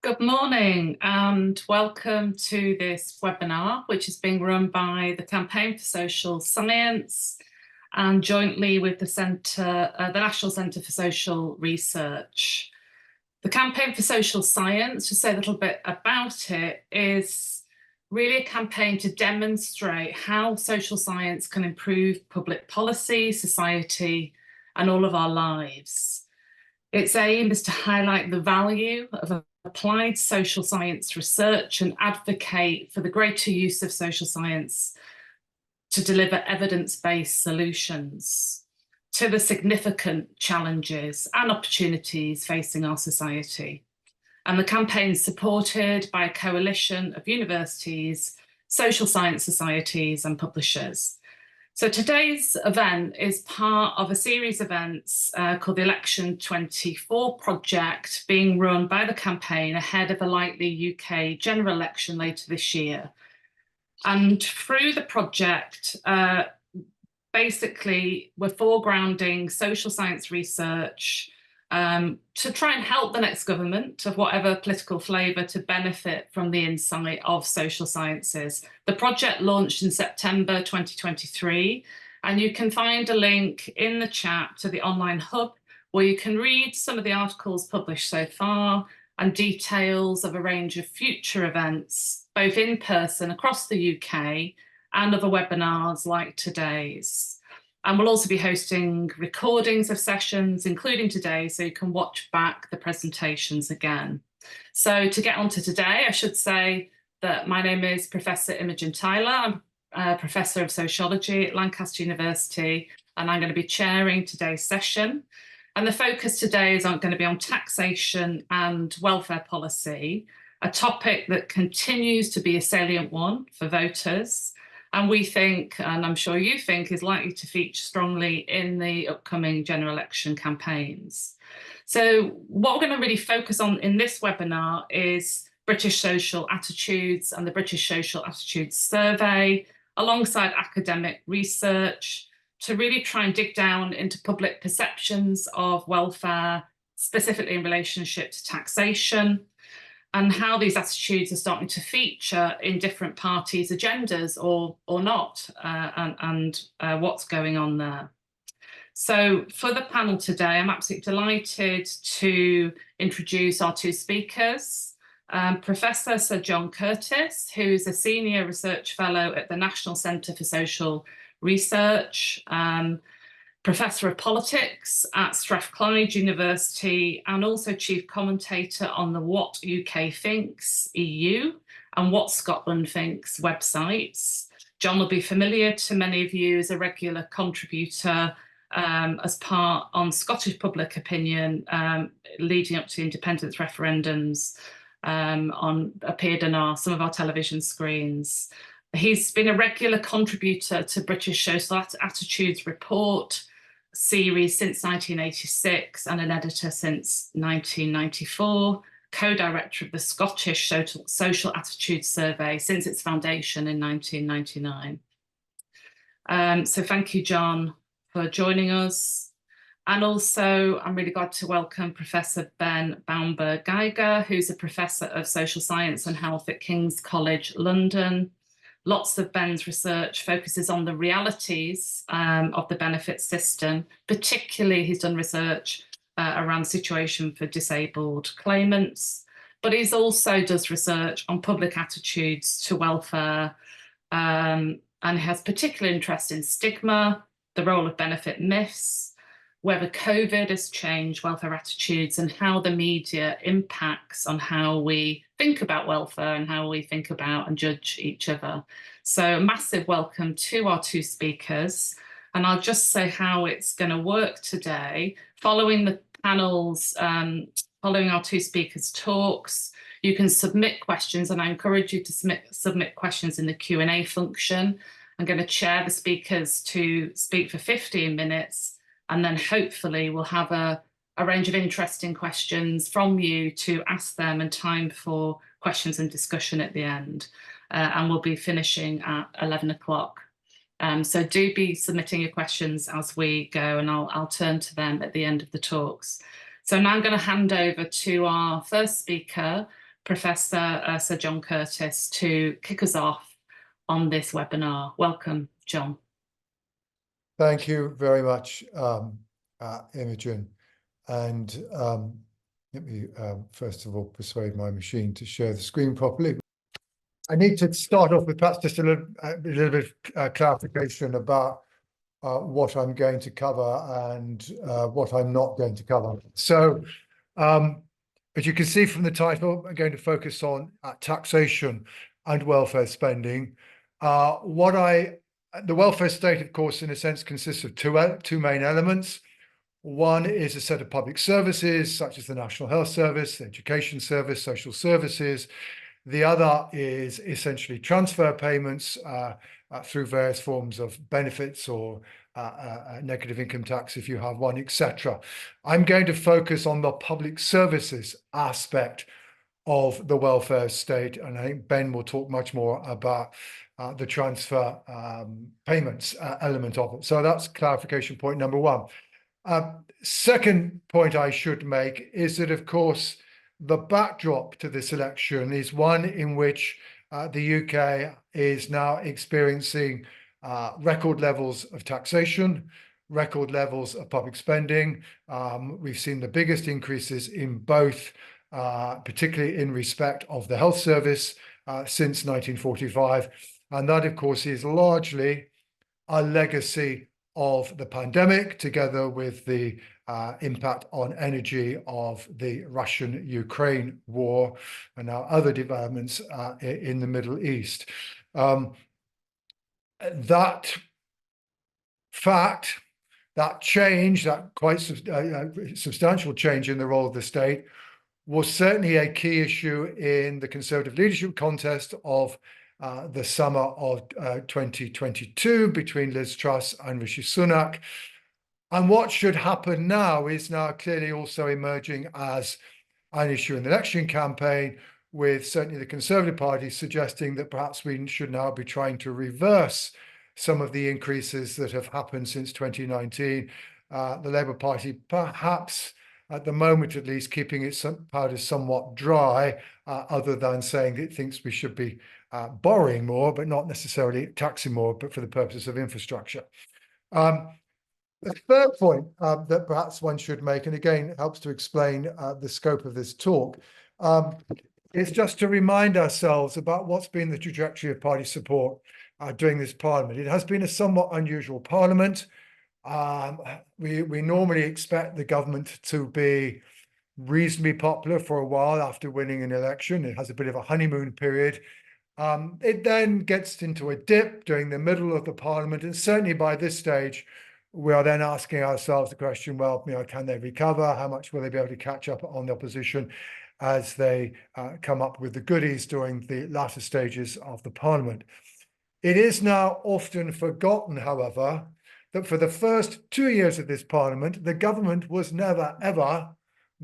Good morning and welcome to this webinar, which is being run by the Campaign for Social Science and jointly with the National Centre for Social Research. The Campaign for Social Science, to say a little bit about it, is really a campaign to demonstrate how social science can improve public policy, society, and all of our lives. Its aim is to highlight the value of applied social science research and advocate for the greater use of social science to deliver evidence-based solutions to the significant challenges and opportunities facing our society. And the campaign is supported by a coalition of universities, social science societies and publishers. So today's event is part of a series of events called the Election 24 project, being run by the campaign ahead of a likely UK general election later this year. And through the project, basically, we're foregrounding social science research to try and help the next government of whatever political flavour to benefit from the insight of social sciences. The project launched in September 2023, and you can find a link in the chat to the online hub where you can read some of the articles published so far and details of a range of future events, both in person across the UK and other webinars like today's. And we'll also be hosting recordings of sessions, including today, so you can watch back the presentations again. So to get on to today, I should say that my name is Professor Imogen Tyler. I'm a Professor of Sociology at Lancaster University, and I'm going to be chairing today's session. And the focus today is going to be on taxation and welfare policy, a topic that continues to be a salient one for voters. And we think, and I'm sure you think, is likely to feature strongly in the upcoming general election campaigns. So what we're going to really focus on in this webinar is British social attitudes and the British Social Attitudes Survey, alongside academic research, to really try and dig down into public perceptions of welfare, specifically in relationship to taxation, and how these attitudes are starting to feature in different parties' agendas or not, and what's going on there. So for the panel today, I'm absolutely delighted to introduce our two speakers. Professor Sir John Curtice, who's a Senior Research Fellow at the National Centre for Social Research, Professor of Politics at Strathclyde University, and also Chief Commentator on the What UK Thinks EU and What Scotland Thinks websites. John will be familiar to many of you as a regular contributor as part on Scottish public opinion leading up to independence referendums, appeared on some of our television screens. He's been a regular contributor to British Social Attitudes Report series since 1986 and an editor since 1994, co-director of the Scottish Social Attitudes Survey since its foundation in 1999. So thank you, John, for joining us. And also, I'm really glad to welcome Professor Ben Baumberg Geiger, who's a Professor of Social Science and Health at King's College London. Lots of Ben's research focuses on the realities of the benefit system. Particularly, he's done research around the situation for disabled claimants, but he also does research on public attitudes to welfare, and has particular interest in stigma, the role of benefit myths, whether COVID has changed welfare attitudes, and how the media impacts on how we think about welfare and how we think about and judge each other. So massive welcome to our two speakers. And I'll just say how it's going to work today. Following the panels, following our two speakers' talks, you can submit questions, and I encourage you to submit questions in the Q&A function. I'm going to chair the speakers to speak for 15 minutes, and then hopefully we'll have a range of interesting questions from you to ask them, and time for questions and discussion at the end. And we'll be finishing at 11 o'clock. So do be submitting your questions as we go, and I'll turn to them at the end of the talks. So now I'm going to hand over to our first speaker, Professor Sir John Curtice to kick us off on this webinar. Welcome, John. Thank you very much, Imogen. And let me first of all persuade my machine to share the screen properly. I need to start off with perhaps just a little bit of clarification about what I'm going to cover and what I'm not going to cover. So, as you can see from the title, I'm going to focus on taxation and welfare spending. The welfare state, of course, in a sense, consists of two main elements. One is a set of public services, such as the National Health Service, the Education Service, social services. The other is essentially transfer payments through various forms of benefits or negative income tax if you have one, etc. I'm going to focus on the public services aspect of the welfare state, and I think Ben will talk much more about the transfer payments element of it. So that's clarification point number one. Second point I should make is that, of course, the backdrop to this election is one in which the UK is now experiencing record levels of taxation, record levels of public spending. We've seen the biggest increases in both, particularly in respect of the health service since 1945. And that, of course, is largely a legacy of the pandemic, together with the impact on energy of the Russian-Ukraine war and now other developments in the Middle East. That fact, that change, that quite substantial change in the role of the state, was certainly a key issue in the Conservative leadership contest of the summer of 2022 between Liz Truss and Rishi Sunak. And what should happen now is now clearly also emerging as an issue in the election campaign, with certainly the Conservative Party suggesting that perhaps we should now be trying to reverse some of the increases that have happened since 2019. The Labour Party, perhaps at the moment at least, keeping its powder somewhat dry, other than saying it thinks we should be borrowing more, but not necessarily taxing more, but for the purposes of infrastructure. The third point that perhaps one should make, and again, it helps to explain the scope of this talk, is just to remind ourselves about what's been the trajectory of party support during this parliament. It has been a somewhat unusual parliament. We normally expect the government to be reasonably popular for a while after winning an election. It has a bit of a honeymoon period. It then gets into a dip during the middle of the parliament, and certainly by this stage, we are then asking ourselves the question, well, can they recover? How much will they be able to catch up on the opposition as they come up with the goodies during the latter stages of the parliament? It is now often forgotten, however, that for the first 2 years of this parliament, the government was never, ever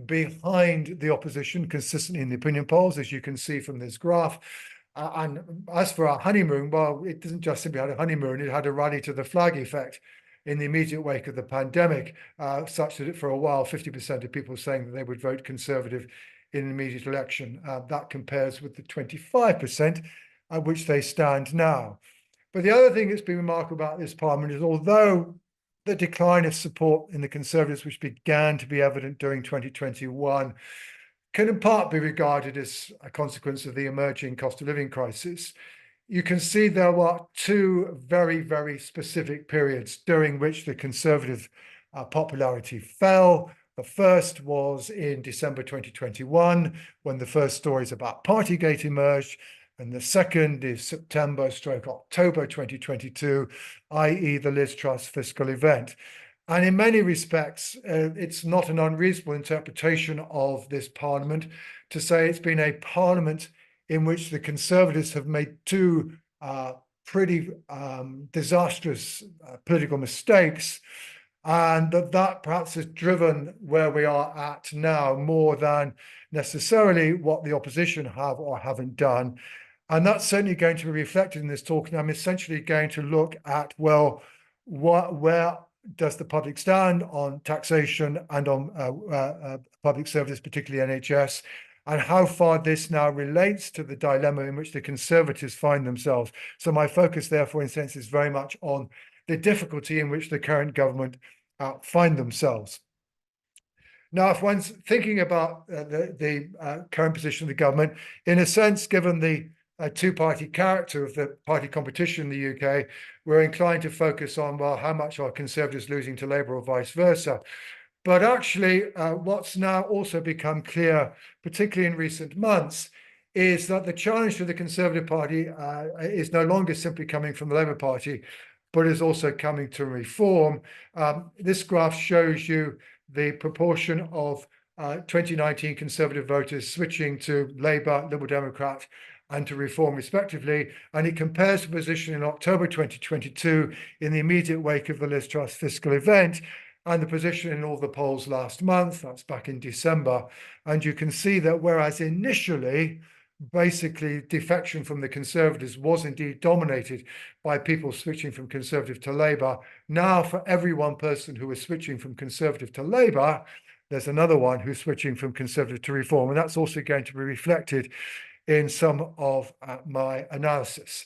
behind the opposition consistently in the opinion polls, as you can see from this graph. And as for our honeymoon, well, it doesn't just simply had a honeymoon, it had a rally to the flag effect in the immediate wake of the pandemic, such that for a while, 50% of people saying that they would vote Conservative in an immediate election. That compares with the 25% at which they stand now. But the other thing that's been remarkable about this parliament is, although the decline of support in the Conservatives, which began to be evident during 2021, can in part be regarded as a consequence of the emerging cost of living crisis, you can see there were two very, very specific periods during which the Conservative popularity fell. The first was in December 2021, when the first stories about Partygate emerged, and the second is September/October 2022, i.e. the Liz Truss fiscal event. And in many respects, it's not an unreasonable interpretation of this parliament to say it's been a parliament in which the Conservatives have made two pretty disastrous political mistakes, and that perhaps has driven where we are at now more than necessarily what the opposition have or haven't done. And that's certainly going to be reflected in this talk. And I'm essentially going to look at, well, where does the public stand on taxation and on public services, particularly NHS, and how far this now relates to the dilemma in which the Conservatives find themselves. So my focus, therefore, in a sense, is very much on the difficulty in which the current government find themselves. Now, if one's thinking about the current position of the government, in a sense, given the two-party character of the party competition in the UK, we're inclined to focus on, well, how much are Conservatives losing to Labour or vice versa? But actually, what's now also become clear, particularly in recent months, is that the challenge to the Conservative Party is no longer simply coming from the Labour Party, but is also coming to reform. This graph shows you the proportion of 2019 Conservative voters switching to Labour, Liberal Democrat, and to Reform respectively, and it compares the position in October 2022 in the immediate wake of the Liz Truss fiscal event and the position in all the polls last month, that's back in December. And you can see that whereas initially, basically defection from the Conservatives was indeed dominated by people switching from Conservative to Labour, now for every one person who is switching from Conservative to Labour, there's another one who's switching from Conservative to Reform, and that's also going to be reflected in some of my analysis.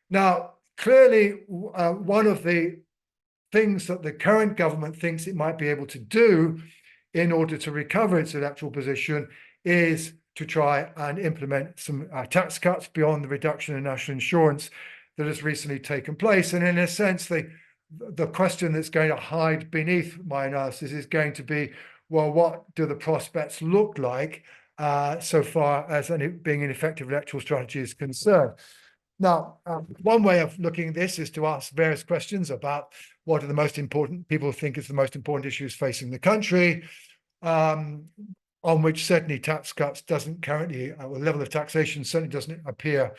Now, clearly, one of the things that the current government thinks it might be able to do in order to recover its electoral position is to try and implement some tax cuts beyond the reduction in national insurance that has recently taken place. And in a sense, the question that's going to hide beneath my analysis is going to be, well, what do the prospects look like so far as being an effective electoral strategy is concerned? Now, one way of looking at this is to ask various questions about what are the most important, people think is the most important issues facing the country, on which certainly tax cuts doesn't currently, the level of taxation certainly doesn't appear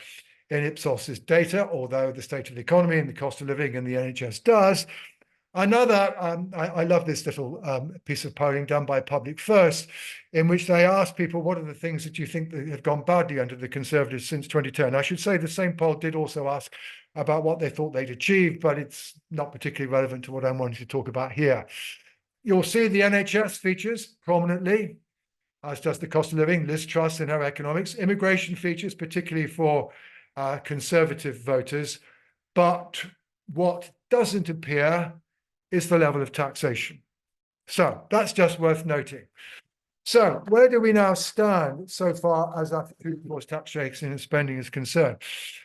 in Ipsos's data, although the state of the economy and the cost of living and the NHS does. Another, I love this little piece of polling done by Public First, in which they asked people, what are the things that you think that have gone badly under the Conservatives since 2010? I should say the same poll did also ask about what they thought they'd achieved, but it's not particularly relevant to what I'm wanting to talk about here. You'll see the NHS features prominently, as does the cost of living, Liz Truss and her economics. Immigration features, particularly for Conservative voters. But what doesn't appear is the level of taxation. So that's just worth noting. So where do we now stand so far as attitude towards taxation and spending is concerned?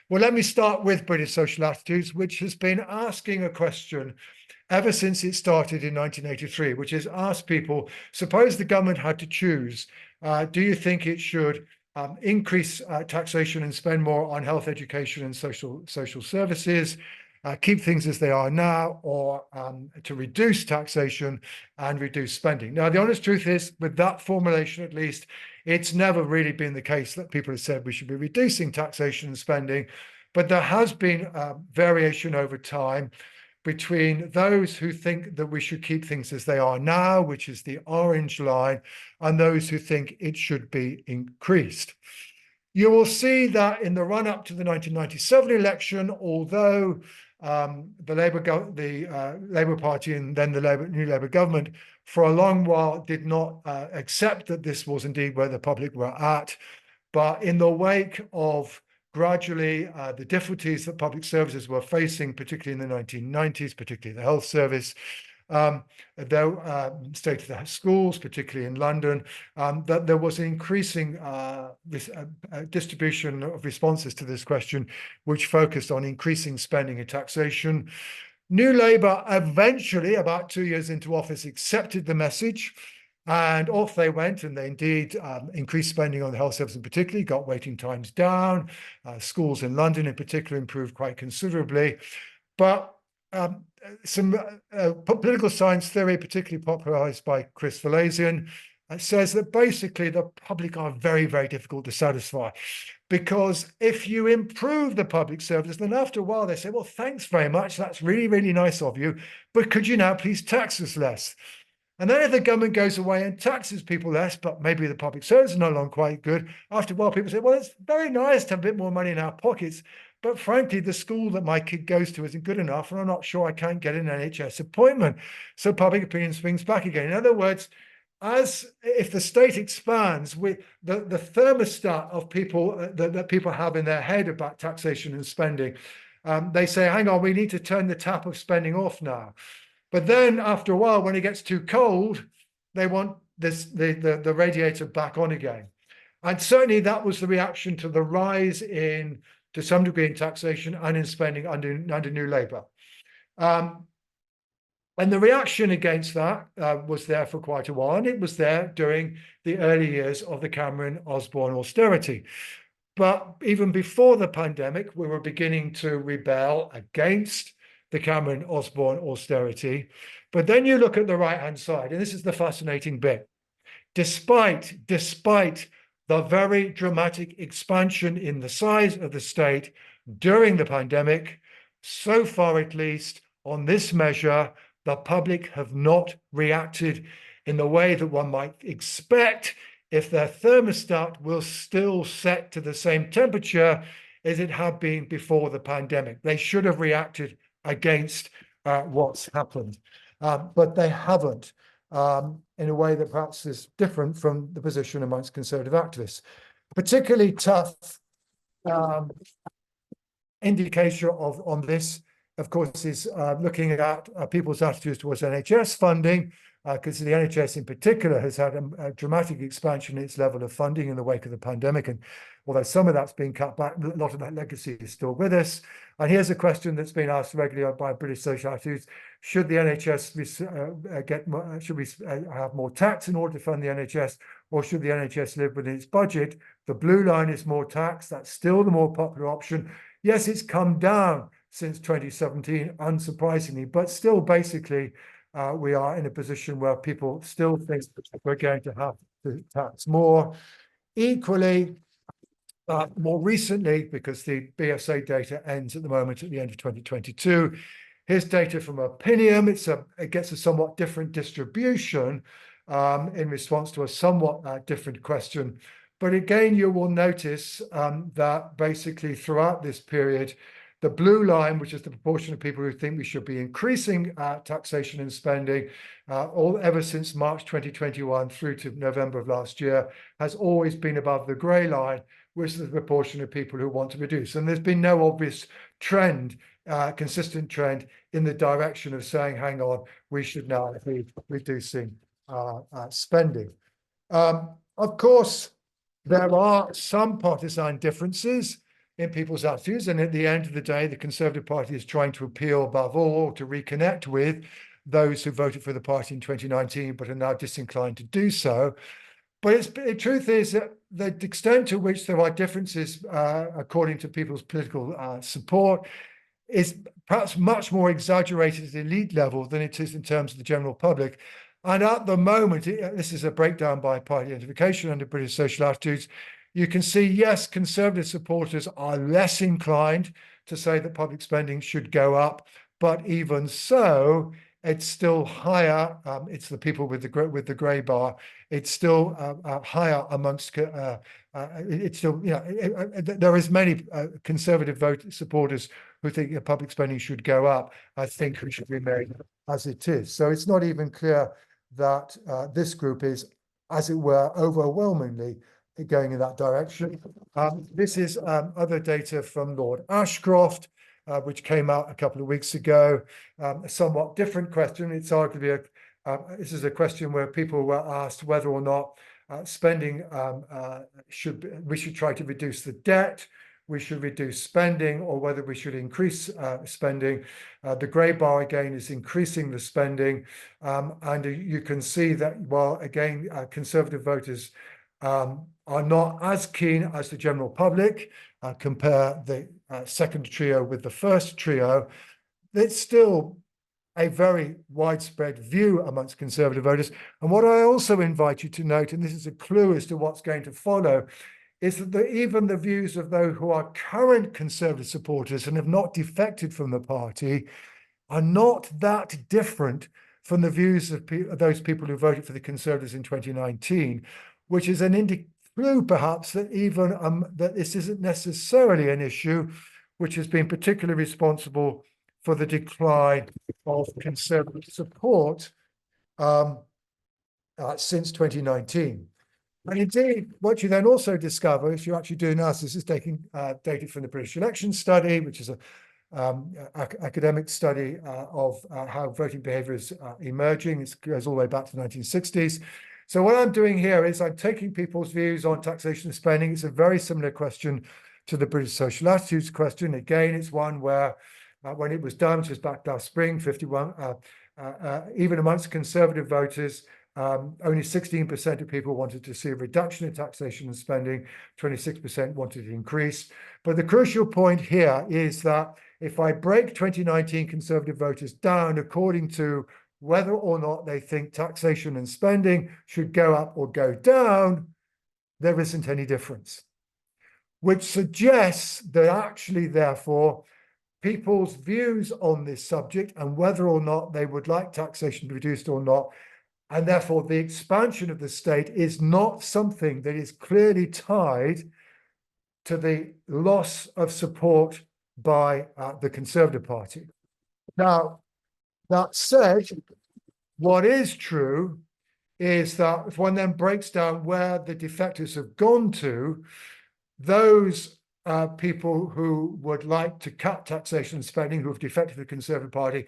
Well, let me start with British Social Attitudes, which has been asking a question ever since it started in 1983, which is ask people, suppose the government had to choose, do you think it should increase taxation and spend more on health, education and social services, keep things as they are now, or to reduce taxation and reduce spending? Now, the honest truth is, with that formulation at least, it's never really been the case that people have said we should be reducing taxation and spending, but there has been variation over time between those who think that we should keep things as they are now, which is the orange line, and those who think it should be increased. You will see that in the run-up to the 1997 election, although the Labour Party and then the new Labour government for a long while did not accept that this was indeed where the public were at, but in the wake of gradually the difficulties that public services were facing, particularly in the 1990s, particularly the health service, the state of the schools, particularly in London, that there was an increasing distribution of responses to this question, which focused on increasing spending and taxation. New Labour eventually, about 2 years into office, accepted the message, and off they went, and they indeed increased spending on the health service in particular, got waiting times down. Schools in London in particular improved quite considerably. But some political science theory, particularly popularized by Chris Valazian, says that basically the public are very, very difficult to satisfy, because if you improve the public service, then after a while they say, well, thanks very much, that's really, really nice of you, but could you now please tax us less? And then if the government goes away and taxes people less, but maybe the public service is no longer quite good, after a while people say, well, it's very nice to have a bit more money in our pockets, but frankly, the school that my kid goes to isn't good enough, and I'm not sure I can't get an NHS appointment. So public opinion swings back again. In other words, as if the state expands, with the thermostat of people that people have in their head about taxation and spending, they say, hang on, we need to turn the tap of spending off now. But then after a while, when it gets too cold, they want the radiator back on again. And certainly that was the reaction to the rise in, to some degree, in taxation and in spending under New Labour. And the reaction against that was there for quite a while, and it was there during the early years of the Cameron-Osborne austerity. But even before the pandemic, we were beginning to rebel against the Cameron-Osborne austerity. But then you look at the right-hand side, and this is the fascinating bit. Despite the very dramatic expansion in the size of the state during the pandemic, so far at least on this measure, the public have not reacted in the way that one might expect if their thermostat will still set to the same temperature as it had been before the pandemic. They should have reacted against what's happened, but they haven't, in a way that perhaps is different from the position amongst conservative activists. Particularly tough indication on this, of course, is looking at people's attitudes towards NHS funding, because the NHS in particular has had a dramatic expansion in its level of funding in the wake of the pandemic. And although some of that's been cut back, a lot of that legacy is still with us. And here's a question that's been asked regularly by British social attitudes: should the NHS should we have more tax in order to fund the NHS, or should the NHS live within its budget? The blue line is more tax. That's still the more popular option. Yes, it's come down since 2017, unsurprisingly, but still basically we are in a position where people still think we're going to have to tax more. Equally, more recently, because the BSA data ends at the moment at the end of 2022, here's data from Opinium. It gets a somewhat different distribution in response to a somewhat different question. But again, you will notice that basically throughout this period, the blue line, which is the proportion of people who think we should be increasing taxation and spending, ever since March 2021 through to November of last year, has always been above the grey line, which is the proportion of people who want to reduce. And there's been no obvious trend, consistent trend in the direction of saying, hang on, we should now be reducing spending. Of course, there are some partisan differences in people's attitudes, and at the end of the day, the Conservative Party is trying to appeal above all to reconnect with those who voted for the party in 2019 but are now disinclined to do so. But the truth is that the extent to which there are differences according to people's political support is perhaps much more exaggerated at the elite level than it is in terms of the general public. And at the moment, this is a breakdown by party identification under British social attitudes. You can see, yes, Conservative supporters are less inclined to say that public spending should go up, but even so, it's still higher. It's the people with the grey bar. It's still higher amongst. It's still, there is many Conservative vote supporters who think that public spending should go up. I think it should remain as it is. So it's not even clear that this group is, as it were, overwhelmingly going in that direction. This is other data from Lord Ashcroft, which came out a couple of weeks ago. A somewhat different question. It's arguably this is a question where people were asked whether or not spending we should try to reduce the debt, we should reduce spending, or whether we should increase spending. The grey bar again is increasing the spending, and you can see that while again Conservative voters are not as keen as the general public. Compare the second trio with the first trio, it's still a very widespread view amongst Conservative voters. And what I also invite you to note, and this is a clue as to what's going to follow, is that even the views of those who are current Conservative supporters and have not defected from the party are not that different from the views of those people who voted for the Conservatives in 2019, which is an clue perhaps that even that this isn't necessarily an issue which has been particularly responsible for the decline of Conservative support since 2019. And indeed, what you then also discover, if you actually do analysis, is taking data from the British Election Study, which is a academic study of how voting behavior is emerging. It goes all the way back to the 1960s. So what I'm doing here is I'm taking people's views on taxation and spending. It's a very similar question to the British social attitudes question. Again, it's one where when it was done, which was back last spring, 51, even amongst conservative voters, only 16% of people wanted to see a reduction in taxation and spending, 26% wanted to increase. But the crucial point here is that if I break 2019 conservative voters down according to whether or not they think taxation and spending should go up or go down, there isn't any difference, which suggests that actually, therefore, people's views on this subject and whether or not they would like taxation reduced or not, and therefore the expansion of the state, is not something that is clearly tied to the loss of support by the Conservative Party. Now, that said, what is true is that if one then breaks down where the defectors have gone to, those people who would like to cut taxation and spending, who have defected the Conservative Party,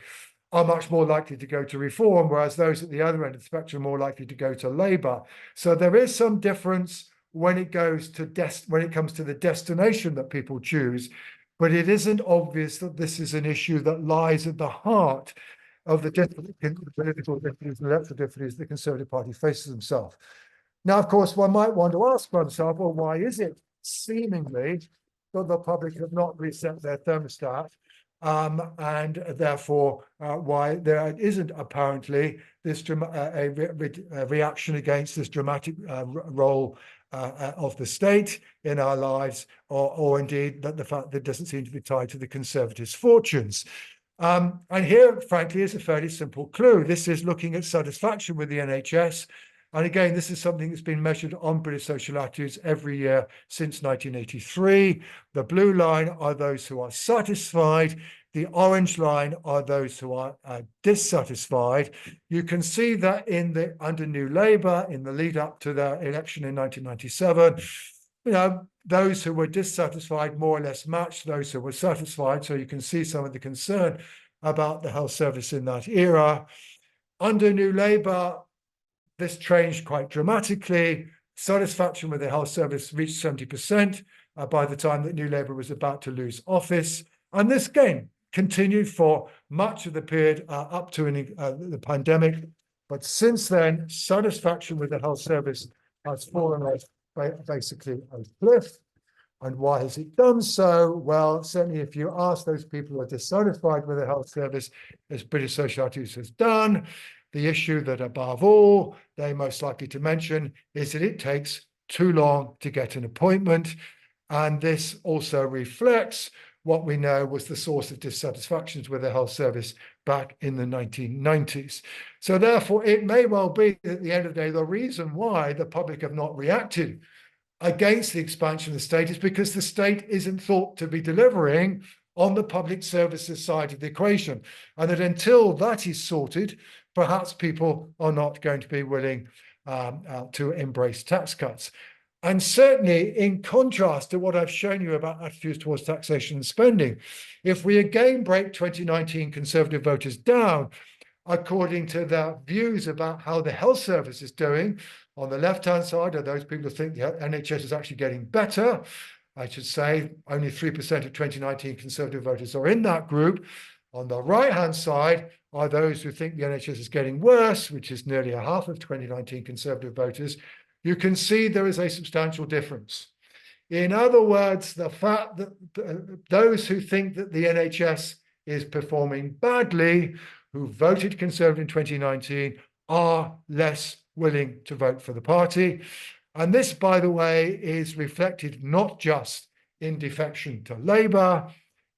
are much more likely to go to Reform, whereas those at the other end of the spectrum are more likely to go to Labour. So there is some difference when it goes to when it comes to the destination that people choose, but it isn't obvious that this is an issue that lies at the heart of the political difficulties and electoral difficulties the Conservative Party faces themselves. Now, of course, one might want to ask oneself, well, why is it seemingly that the public have not reset their thermostat, and therefore why there isn't apparently this reaction against this dramatic role of the state in our lives, or indeed that the fact that it doesn't seem to be tied to the Conservatives' fortunes. And here, frankly, is a fairly simple clue. This is looking at satisfaction with the NHS. And again, this is something that's been measured on British social attitudes every year since 1983. The blue line are those who are satisfied. The orange line are those who are dissatisfied. You can see that under New Labour, in the lead up to the election in 1997, those who were dissatisfied more or less matched those who were satisfied. So you can see some of the concern about the health service in that era. Under New Labour, this changed quite dramatically. Satisfaction with the health service reached 70% by the time that New Labour was about to lose office. And this again continued for much of the period up to the pandemic. But since then, satisfaction with the health service has fallen off basically a cliff. And why has it done so? Well, certainly if you ask those people who are dissatisfied with the health service, as British Social Attitudes has done, the issue that above all they're most likely to mention is that it takes too long to get an appointment. And this also reflects what we know was the source of dissatisfactions with the health service back in the 1990s. So therefore, it may well be that at the end of the day, the reason why the public have not reacted against the expansion of the state is because the state isn't thought to be delivering on the public services side of the equation. And that until that is sorted, perhaps people are not going to be willing to embrace tax cuts. And certainly, in contrast to what I've shown you about attitudes towards taxation and spending, if we again break 2019 Conservative voters down according to their views about how the health service is doing, on the left-hand side are those people who think the NHS is actually getting better. I should say only 3% of 2019 Conservative voters are in that group. On the right-hand side are those who think the NHS is getting worse, which is nearly a half of 2019 Conservative voters. You can see there is a substantial difference. In other words, the fact that those who think that the NHS is performing badly, who voted Conservative in 2019, are less willing to vote for the party. And this, by the way, is reflected not just in defection to Labour,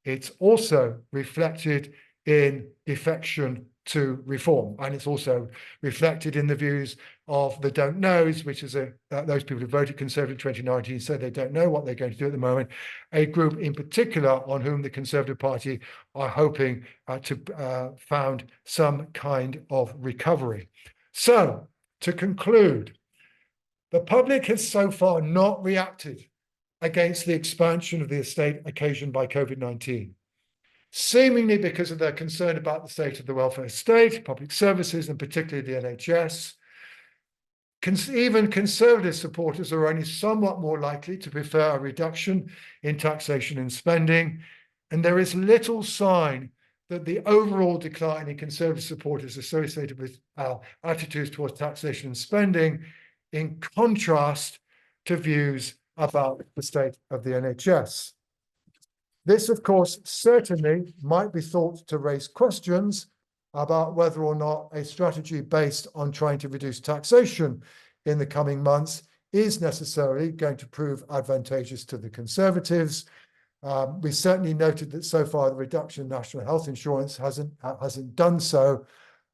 it's also reflected in defection to Reform. And it's also reflected in the views of the don't knows, which is those people who voted Conservative in 2019 said they don't know what they're going to do at the moment, a group in particular on whom the Conservative Party are hoping to found some kind of recovery. So To conclude, the public has so far not reacted against the expansion of the estate occasioned by COVID-19, seemingly because of their concern about the state of the welfare state, public services, and particularly the NHS. Even conservative supporters are only somewhat more likely to prefer a reduction in taxation and spending, and there is little sign that the overall decline in conservative supporters associated with attitudes towards taxation and spending, in contrast to views about the state of the NHS. This, of course, certainly might be thought to raise questions about whether or not a strategy based on trying to reduce taxation in the coming months is necessarily going to prove advantageous to the Conservatives. We certainly noted that so far the reduction in national health insurance hasn't done so.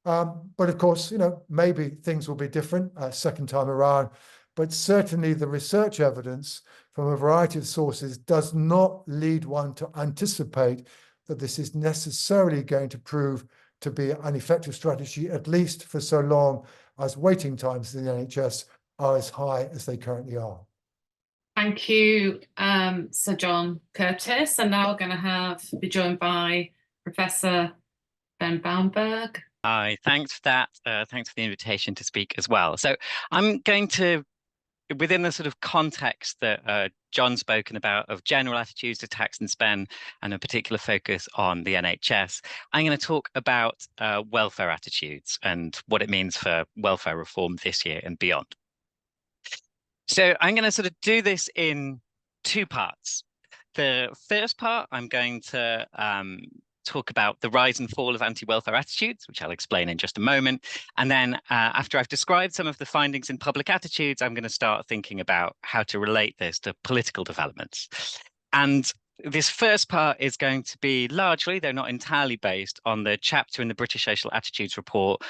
But of course, maybe things will be different second time around. But certainly the research evidence from a variety of sources does not lead one to anticipate that this is necessarily going to prove to be an effective strategy, at least for so long as waiting times in the NHS are as high as they currently are. Thank you, Sir John Curtice. And now we're going to be joined by Professor Ben Baumberg. Hi, thanks for that. Thanks for the invitation to speak as well. So I'm going to, within the sort of context that John's spoken about of general attitudes to tax and spend and a particular focus on the NHS, I'm going to talk about welfare attitudes and what it means for welfare reform this year and beyond. So I'm going to sort of do this in two parts. The first part, I'm going to talk about the rise and fall of anti-welfare attitudes, which I'll explain in just a moment. And then after I've described some of the findings in public attitudes, I'm going to start thinking about how to relate this to political developments. And this first part is going to be largely, though not entirely, based on the chapter in the British Social Attitudes report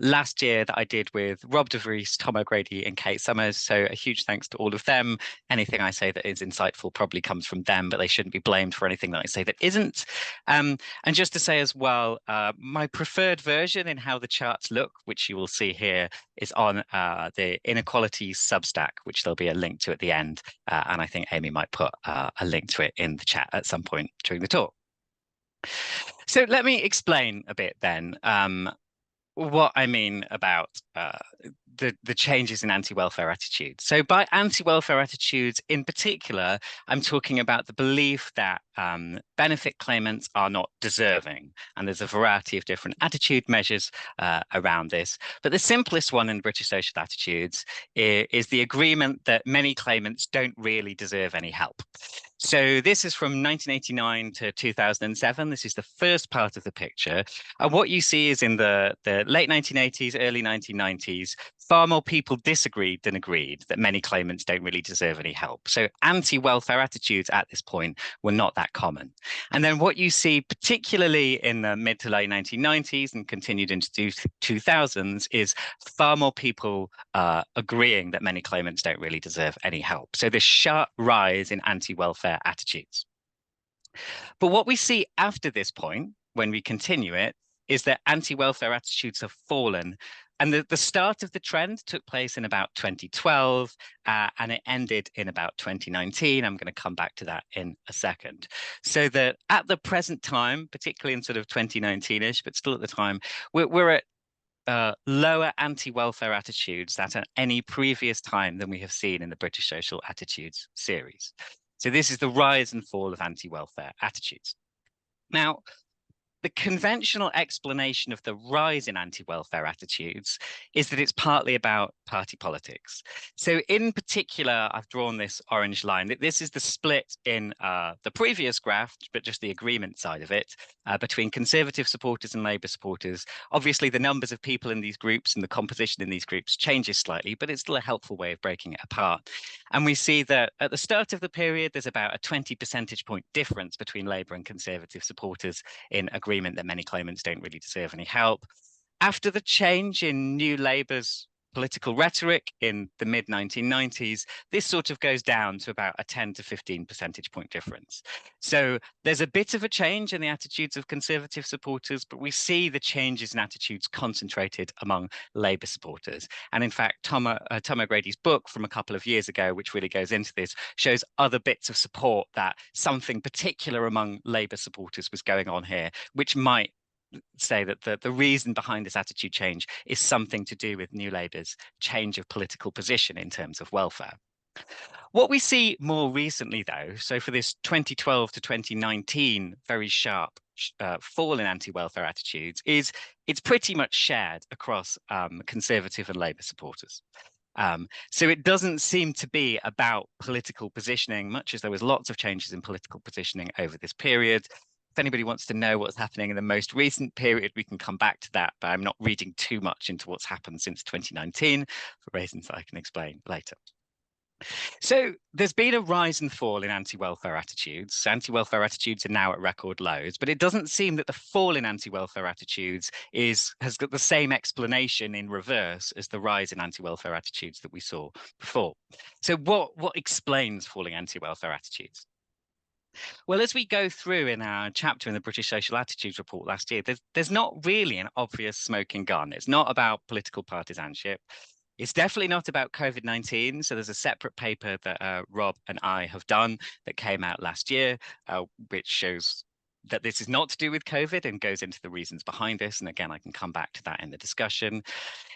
last year that I did with Rob de Vries, Tom O'Grady and Kate Summers. So a huge thanks to all of them. Anything I say that is insightful probably comes from them, but they shouldn't be blamed for anything that I say that isn't. And just to say as well, my preferred version in how the charts look, which you will see here, is on the Inequalities Substack, which there'll be a link to at the end. And I think Amy might put a link to it in the chat at some point during the talk. So let me explain a bit then what I mean about the changes in anti-welfare attitudes. So by anti-welfare attitudes in particular, I'm talking about the belief that benefit claimants are not deserving. And there's a variety of different attitude measures around this. But the simplest one in British social attitudes is the agreement that many claimants don't really deserve any help. So this is from 1989 to 2007. This is the first part of the picture. And what you see is in the late 1980s, early 1990s, far more people disagreed than agreed that many claimants don't really deserve any help. So anti-welfare attitudes at this point were not that common. And then what you see, particularly in the mid to late 1990s and continued into 2000s, is far more people agreeing that many claimants don't really deserve any help. So this sharp rise in anti-welfare attitudes. But what we see after this point, when we continue it, is that anti-welfare attitudes have fallen. And the start of the trend took place in about 2012, and it ended in about 2019. I'm going to come back to that in a second. So that at the present time, particularly in sort of 2019-ish, but still at the time, we're at lower anti-welfare attitudes than at any previous time than we have seen in the British Social Attitudes series. So this is the rise and fall of anti-welfare attitudes. Now, the conventional explanation of the rise in anti-welfare attitudes is that it's partly about party politics. So in particular, I've drawn this orange line. This is the split in the previous graph, but just the agreement side of it, between Conservative supporters and Labour supporters. Obviously, the numbers of people in these groups and the composition in these groups changes slightly, but it's still a helpful way of breaking it apart. And we see that at the start of the period, there's about a 20 percentage point difference between Labour and Conservative supporters in agreement that many claimants don't really deserve any help. After the change in New Labour's political rhetoric in the mid-1990s, this sort of goes down to about a 10 to 15 percentage point difference. So there's a bit of a change in the attitudes of Conservative supporters, but we see the changes in attitudes concentrated among Labour supporters. And in fact, Tom O'Grady's book from a couple of years ago, which really goes into this, shows other bits of support that something particular among Labour supporters was going on here, which might say that the reason behind this attitude change is something to do with New Labour's change of political position in terms of welfare. What we see more recently, though, so for this 2012 to 2019 very sharp fall in anti-welfare attitudes, is it's pretty much shared across Conservative and Labour supporters. So it doesn't seem to be about political positioning, much as there was lots of changes in political positioning over this period. If anybody wants to know what's happening in the most recent period, we can come back to that, but I'm not reading too much into what's happened since 2019 for reasons that I can explain later. So there's been a rise and fall in anti-welfare attitudes. Anti-welfare attitudes are now at record lows, but it doesn't seem that the fall in anti-welfare attitudes has got the same explanation in reverse as the rise in anti-welfare attitudes that we saw before. So what explains falling anti-welfare attitudes? Well, as we go through in our chapter in the British Social Attitudes Report last year, there's not really an obvious smoking gun. It's not about political partisanship. It's definitely not about COVID-19. So there's a separate paper that Rob and I have done that came out last year, which shows that this is not to do with COVID and goes into the reasons behind this. And again, I can come back to that in the discussion.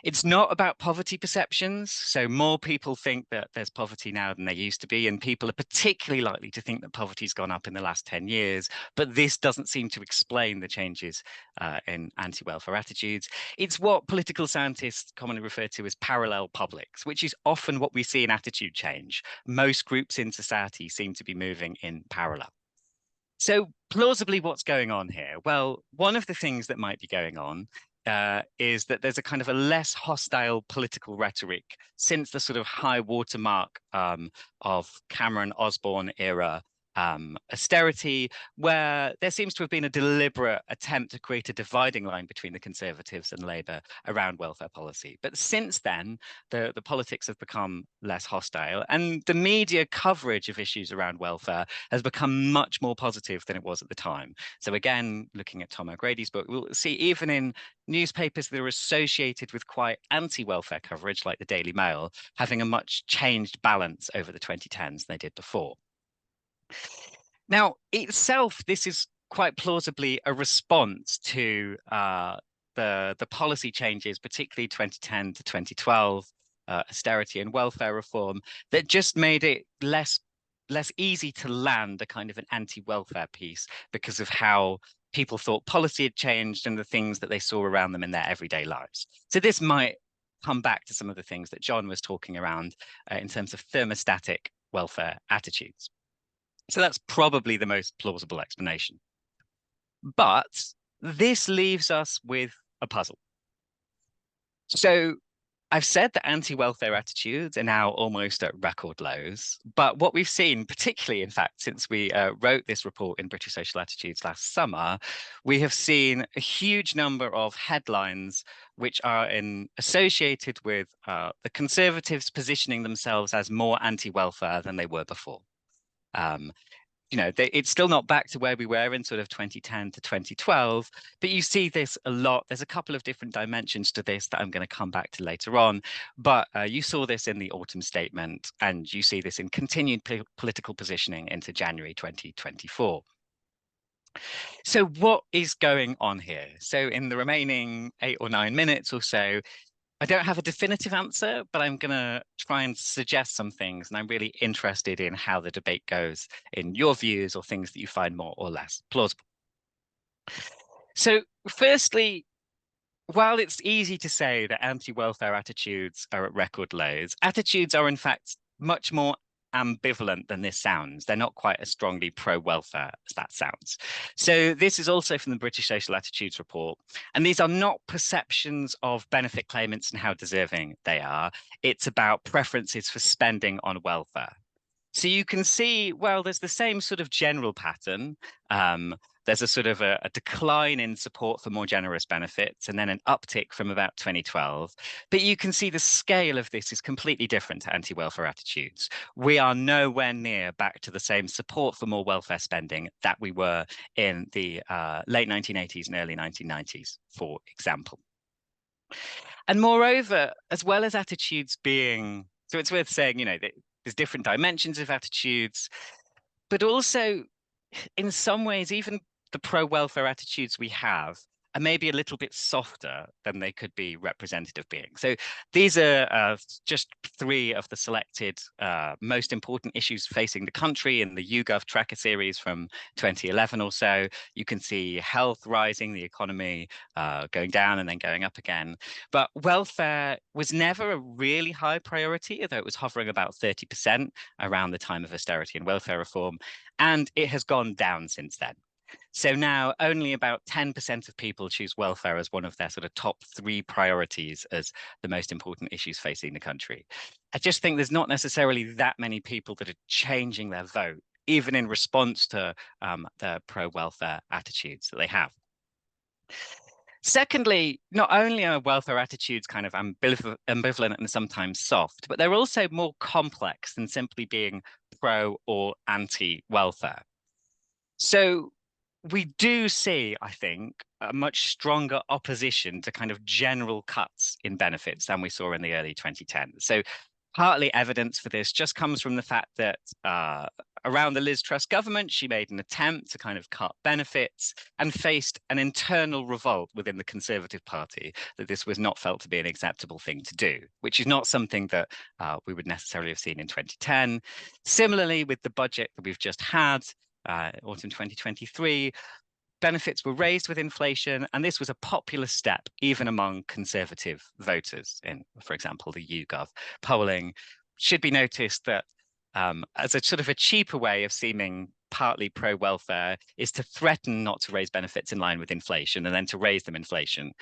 It's not about poverty perceptions. So more people think that there's poverty now than there used to be, and people are particularly likely to think that poverty's gone up in the last 10 years. But this doesn't seem to explain the changes in anti-welfare attitudes. It's what political scientists commonly refer to as parallel publics, which is often what we see in attitude change. Most groups in society seem to be moving in parallel. So plausibly, what's going on here? Well, one of the things that might be going on is that there's a kind of a less hostile political rhetoric since the sort of high watermark of Cameron Osborne era austerity, where there seems to have been a deliberate attempt to create a dividing line between the Conservatives and Labour around welfare policy. But since then, the politics have become less hostile, and the media coverage of issues around welfare has become much more positive than it was at the time. So again, looking at Tom O'Grady's book, we'll see even in newspapers that are associated with quite anti-welfare coverage, like the Daily Mail, having a much changed balance over the 2010s than they did before. Now, itself, this is quite plausibly a response to the policy changes, particularly 2010 to 2012, austerity and welfare reform, that just made it less easy to land a kind of an anti-welfare piece because of how people thought policy had changed and the things that they saw around them in their everyday lives. So this might come back to some of the things that John was talking around in terms of thermostatic welfare attitudes. So that's probably the most plausible explanation. But this leaves us with a puzzle. So I've said that anti-welfare attitudes are now almost at record lows. But what we've seen, particularly, in fact, since we wrote this report in British Social Attitudes last summer, we have seen a huge number of headlines which are associated with the Conservatives positioning themselves as more anti-welfare than they were before. It's still not back to where we were in sort of 2010 to 2012, but you see this a lot. There's a couple of different dimensions to this that I'm going to come back to later on, but you saw this in the autumn statement, and you see this in continued political positioning into January 2024. So what is going on here? So in the remaining 8 or 9 minutes or so, I don't have a definitive answer, but I'm going to try and suggest some things, and I'm really interested in how the debate goes in your views or things that you find more or less plausible. So firstly, while it's easy to say that anti-welfare attitudes are at record lows, attitudes are in fact much more ambivalent than this sounds. They're not quite as strongly pro-welfare as that sounds. So this is also from the British Social Attitudes Report. And these are not perceptions of benefit claimants and how deserving they are. It's about preferences for spending on welfare. So you can see, well, there's the same sort of general pattern. There's a sort of a decline in support for more generous benefits and then an uptick from about 2012. But you can see the scale of this is completely different to anti-welfare attitudes. We are nowhere near back to the same support for more welfare spending that we were in the late 1980s and early 1990s, for example. And moreover, as well as attitudes being, so it's worth saying, you know, there's different dimensions of attitudes, but also in some ways, even the pro-welfare attitudes we have are maybe a little bit softer than they could be representative being. So these are just three of the selected most important issues facing the country in the YouGov tracker series from 2011 or so. You can see health rising, the economy going down and then going up again. But welfare was never a really high priority, although it was hovering about 30% around the time of austerity and welfare reform. And it has gone down since then. So now only about 10% of people choose welfare as one of their sort of top 3 priorities as the most important issues facing the country. I just think there's not necessarily that many people that are changing their vote, even in response to the pro-welfare attitudes that they have. Secondly, not only are welfare attitudes kind of ambivalent and sometimes soft, but they're also more complex than simply being pro or anti-welfare. So we do see, I think, a much stronger opposition to kind of general cuts in benefits than we saw in the early 2010s. So partly evidence for this just comes from the fact that around the Liz Truss government, she made an attempt to kind of cut benefits and faced an internal revolt within the Conservative Party that this was not felt to be an acceptable thing to do, which is not something that we would necessarily have seen in 2010. Similarly, with the budget that we've just had, autumn 2023, benefits were raised with inflation, and this was a popular step even among Conservative voters in, for example, the YouGov polling. Should be noticed that as a sort of a cheaper way of seeming partly pro-welfare is to threaten not to raise benefits in line with inflation and then to raise them inflation.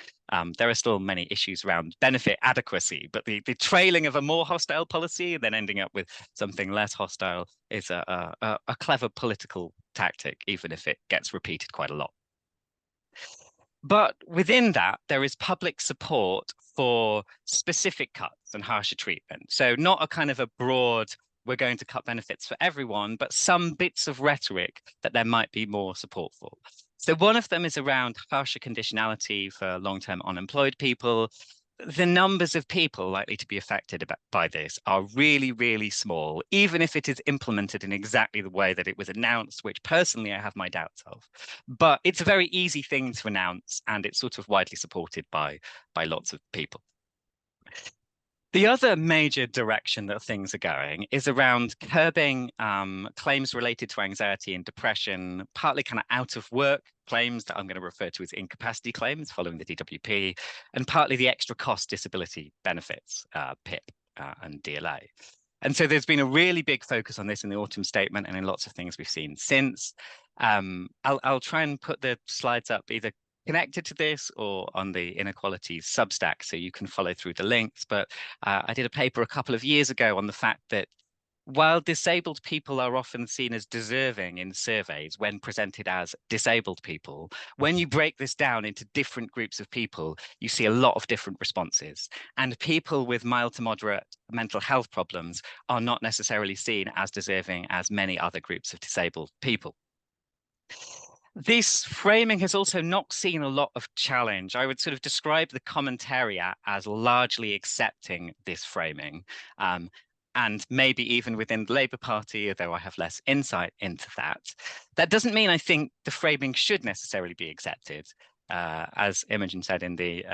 There are still many issues around benefit adequacy, but the trailing of a more hostile policy and then ending up with something less hostile is a clever political tactic, even if it gets repeated quite a lot. But within that, there is public support for specific cuts and harsher treatment. So not a kind of a broad, we're going to cut benefits for everyone, but some bits of rhetoric that there might be more support for. So one of them is around harsher conditionality for long-term unemployed people. The numbers of people likely to be affected by this are really, really small, even if it is implemented in exactly the way that it was announced, which personally I have my doubts of. But it's a very easy thing to announce, and it's sort of widely supported by lots of people. The other major direction that things are going is around curbing claims related to anxiety and depression, partly kind of out of work claims that I'm going to refer to as incapacity claims following the DWP, and partly the extra cost disability benefits, PIP and DLA. And so there's been a really big focus on this in the autumn statement and in lots of things we've seen since. I'll try and put the slides up either connected to this or on the inequalities Substack, so you can follow through the links. But I did a paper a couple of years ago on the fact that while disabled people are often seen as deserving in surveys when presented as disabled people, when you break this down into different groups of people, you see a lot of different responses. And people with mild to moderate mental health problems are not necessarily seen as deserving as many other groups of disabled people. This framing has also not seen a lot of challenge. I would sort of describe the commentariat as largely accepting this framing. And maybe even within the Labour Party, although I have less insight into that. That doesn't mean I think the framing should necessarily be accepted. As Imogen said in the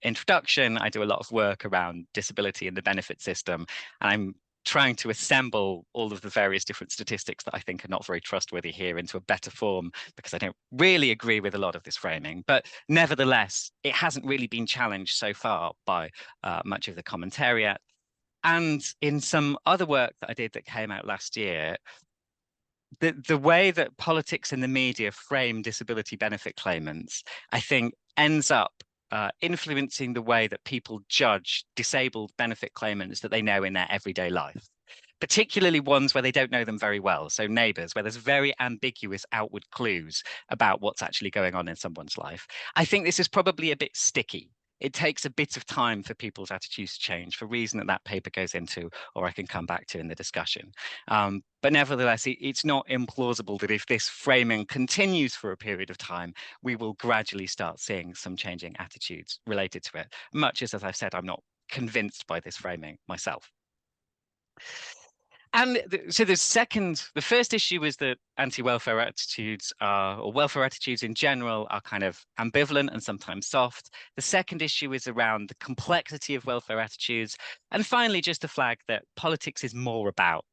introduction, I do a lot of work around disability in the benefit system. And I'm trying to assemble all of the various different statistics that I think are not very trustworthy here into a better form, because I don't really agree with a lot of this framing. But nevertheless, it hasn't really been challenged so far by much of the commentariat. And in some other work that I did that came out last year, the way that politics and the media frame disability benefit claimants, I think, ends up influencing the way that people judge disabled benefit claimants that they know in their everyday life. particularly ones where they don't know them very well. So neighbors, where there's very ambiguous outward clues about what's actually going on in someone's life. I think this is probably a bit sticky. It takes a bit of time for people's attitudes to change for reason that that paper goes into, or I can come back to in the discussion. But nevertheless, it's not implausible that if this framing continues for a period of time, we will gradually start seeing some changing attitudes related to it, much as I've said, I'm not convinced by this framing myself. And so the first issue is that anti-welfare attitudes or welfare attitudes in general are kind of ambivalent and sometimes soft. The second issue is around the complexity of welfare attitudes. And finally, just to flag that politics is more about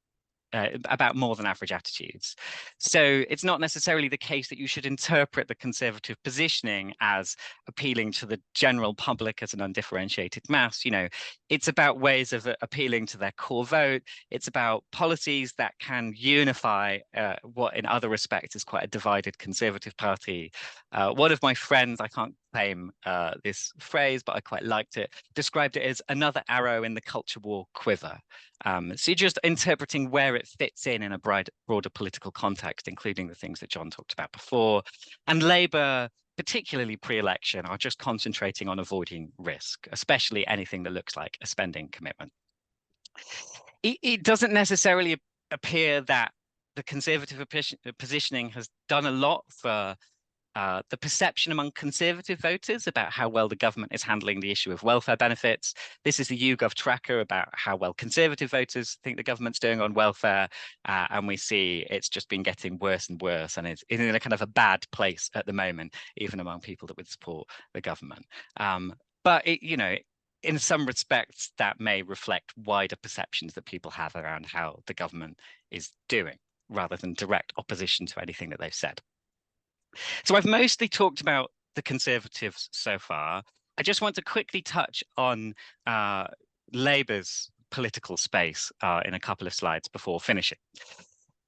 more than average attitudes. So it's not necessarily the case that you should interpret the conservative positioning as appealing to the general public as an undifferentiated mass. You know, it's about ways of appealing to their core vote. It's about policies that can unify what in other respects is quite a divided conservative party. One of my friends, I can't claim this phrase, but I quite liked it, described it as another arrow in the culture war quiver. So you're just interpreting where it fits in a broader political context, including the things that John talked about before. And Labour, particularly pre-election, are just concentrating on avoiding risk, especially anything that looks like a spending commitment. It doesn't necessarily appear that the conservative positioning has done a lot for the perception among conservative voters about how well the government is handling the issue of welfare benefits. This is the YouGov tracker about how well conservative voters think the government's doing on welfare. And we see it's just been getting worse and worse, and it's in a kind of a bad place at the moment, even among people that would support the government. But in some respects, that may reflect wider perceptions that people have around how the government is doing, rather than direct opposition to anything that they've said. So I've mostly talked about the Conservatives so far. I just want to quickly touch on Labour's political space in a couple of slides before finishing.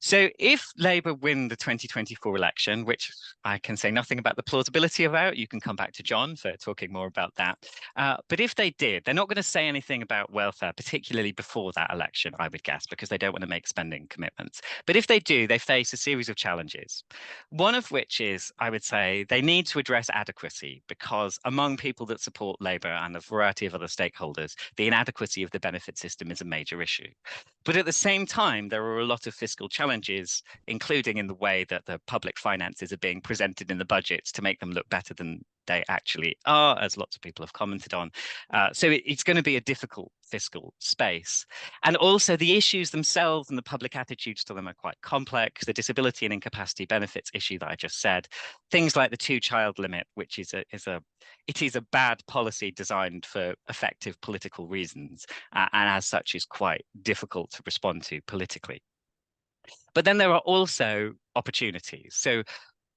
So if Labour win the 2024 election, which I can say nothing about the plausibility about, you can come back to John for talking more about that. But if they did, they're not going to say anything about welfare, particularly before that election, I would guess, because they don't want to make spending commitments. But if they do, they face a series of challenges. One of which is, I would say, they need to address adequacy, because among people that support Labour and a variety of other stakeholders, the inadequacy of the benefit system is a major issue. But at the same time, there are a lot of fiscal challenges, including in the way that the public finances are being presented in the budgets to make them look better than they actually are, as lots of people have commented on. So it's going to be a difficult fiscal space. And also the issues themselves and the public attitudes to them are quite complex. The disability and incapacity benefits issue that I just said, things like the 2-child limit, which is a bad policy designed for effective political reasons, and as such is quite difficult to respond to politically. But then there are also opportunities. So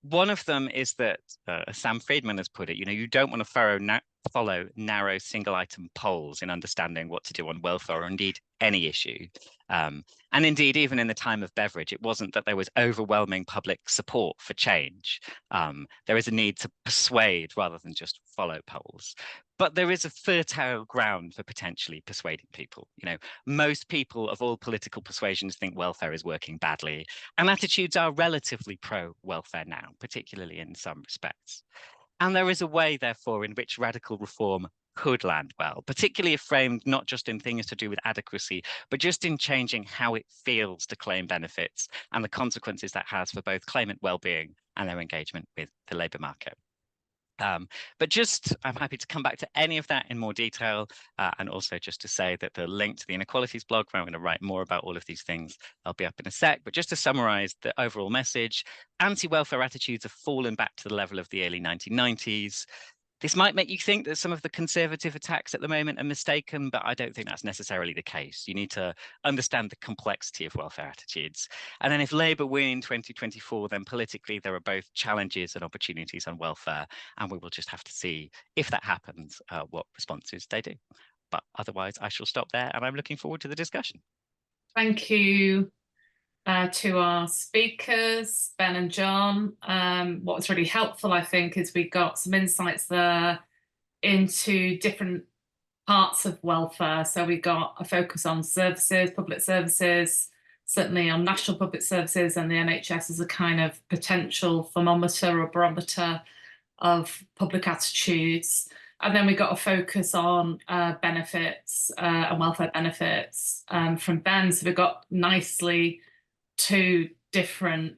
one of them is that, as Sam Friedman has put it, you don't want to follow narrow single item polls in understanding what to do on welfare, or indeed any issue. And indeed, even in the time of Beveridge, it wasn't that there was overwhelming public support for change. There is a need to persuade rather than just follow polls. But there is a fertile ground for potentially persuading people. Most people of all political persuasions think welfare is working badly, and attitudes are relatively pro-welfare now, particularly in some respects. And there is a way, therefore, in which radical reform could land well, particularly if framed not just in things to do with adequacy, but just in changing how it feels to claim benefits and the consequences that has for both claimant well-being and their engagement with the labour market. But I'm happy to come back to any of that in more detail, and also just to say that the link to the Inequalities blog, where I'm going to write more about all of these things, I'll be up in a sec. But just to summarize the overall message, anti-welfare attitudes have fallen back to the level of the early 1990s. This might make you think that some of the conservative attacks at the moment are mistaken, but I don't think that's necessarily the case. You need to understand the complexity of welfare attitudes. And then if Labour win in 2024, then politically there are both challenges and opportunities on welfare, and we will just have to see if that happens, what responses they do. But otherwise, I shall stop there, and I'm looking forward to the discussion. Thank you to our speakers, Ben and John. What's really helpful, I think, is we got some insights there into different parts of welfare. So we got a focus on services, public services, certainly on national public services, and the NHS as a kind of potential thermometer or barometer of public attitudes. And then we got a focus on benefits and welfare benefits from Ben. So we got nicely two different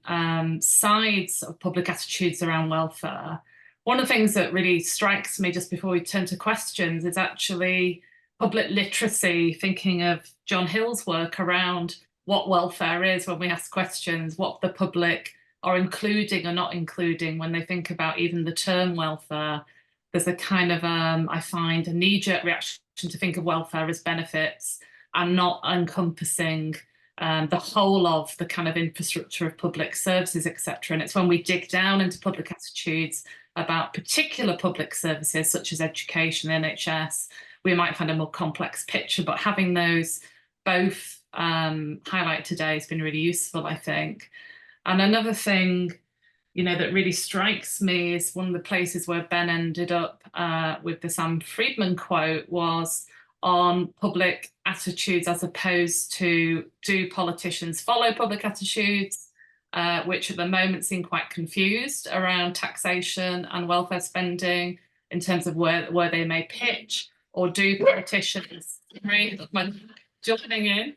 sides of public attitudes around welfare. One of the things that really strikes me just before we turn to questions is actually public literacy, thinking of John Hill's work around what welfare is when we ask questions, what the public are including or not including when they think about even the term welfare. There's a kind of, I find, a knee-jerk reaction to think of welfare as benefits and not encompassing the whole of the kind of infrastructure of public services, etc. And it's when we dig down into public attitudes about particular public services, such as education, the NHS, we might find a more complex picture, but having those both highlighted today has been really useful, I think. And another thing, you know, that really strikes me is one of the places where Ben ended up with the Sam Friedman quote was on public attitudes as opposed to do politicians follow public attitudes, which at the moment seem quite confused around taxation and welfare spending in terms of where they may pitch, or do politicians, jumping in,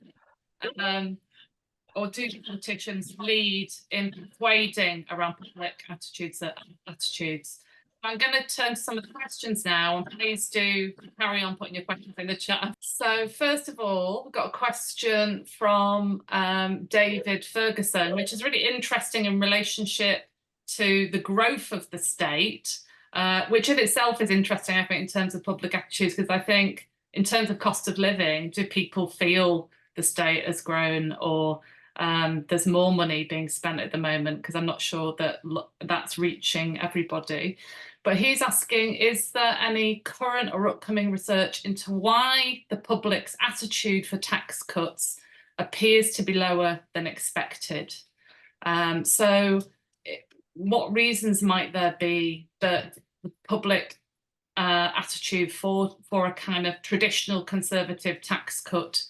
or do politicians lead in persuading around public attitudes? I'm going to turn to some of the questions now, and please do carry on putting your questions in the chat. So first of all, we've got a question from David Ferguson, which is really interesting in relationship to the growth of the state, which in itself is interesting, I think, in terms of public attitudes, because I think in terms of cost of living, do people feel the state has grown, or there's more money being spent at the moment? Because I'm not sure that that's reaching everybody. But he's asking, is there any current or upcoming research into why the public's attitude for tax cuts appears to be lower than expected? What reasons might there be that the public attitude for a kind of traditional conservative tax cut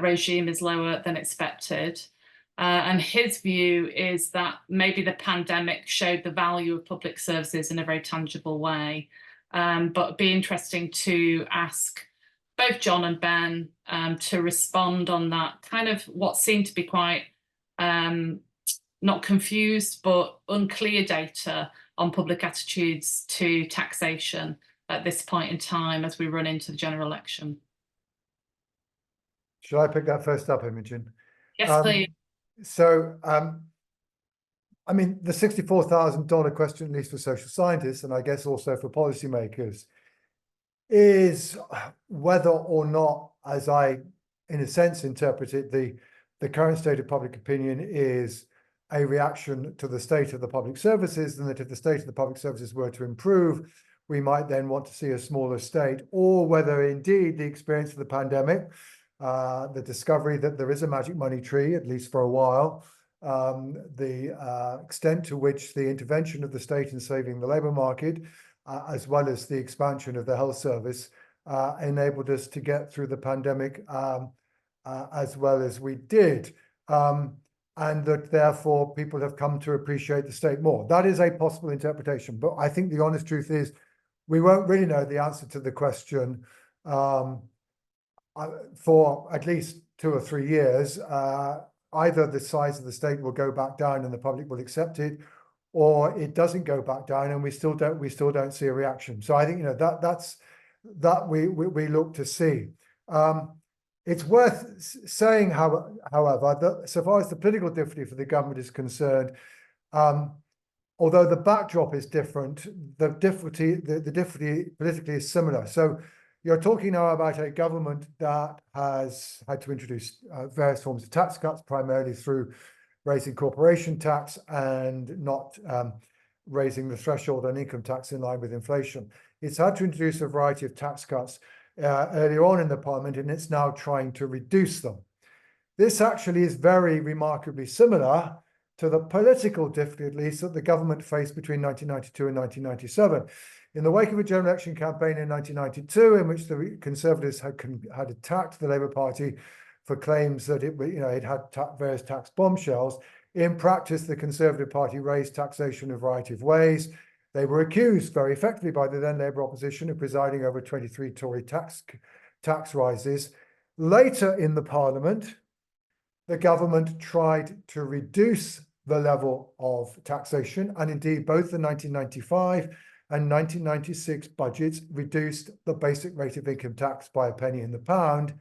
regime is lower than expected? And his view is that maybe the pandemic showed the value of public services in a very tangible way. But it'd be interesting to ask both John and Ben to respond on that kind of what seemed to be quite not confused, but unclear data on public attitudes to taxation at this point in time as we run into the general election. Shall I pick that first up, Imogen? Yes, please. So, I mean, the $64,000 question, at least for social scientists, and I guess also for policymakers, is whether or not, as I, in a sense, interpret it, the current state of public opinion is a reaction to the state of the public services, and that if the state of the public services were to improve, we might then want to see a smaller state, or whether indeed the experience of the pandemic, the discovery that there is a magic money tree, at least for a while, the extent to which the intervention of the state in saving the labour market, as well as the expansion of the health service, enabled us to get through the pandemic as well as we did. And that therefore people have come to appreciate the state more. That is a possible interpretation, but I think the honest truth is we won't really know the answer to the question for at least 2 or 3 years. Either the size of the state will go back down and the public will accept it, or it doesn't go back down and we still don't see a reaction. So I think, you know, that's we look to see. It's worth saying, however, that so far as the political difficulty for the government is concerned, although the backdrop is different, the difficulty politically is similar. So you're talking now about a government that has had to introduce various forms of tax cuts, primarily through raising corporation tax and not raising the threshold on income tax in line with inflation. It's had to introduce a variety of tax cuts earlier on in the parliament, and it's now trying to reduce them. This actually is very remarkably similar to the political difficulty, at least, that the government faced between 1992 and 1997. In the wake of a general election campaign in 1992, in which the Conservatives had attacked the Labour Party for claims that it had various tax bombshells, in practice, the Conservative Party raised taxation in a variety of ways. They were accused very effectively by the then Labour opposition of presiding over 23 Tory tax rises. Later in the Parliament, the government tried to reduce the level of taxation, and indeed both the 1995 and 1996 budgets reduced the basic rate of income tax by a penny in the pound,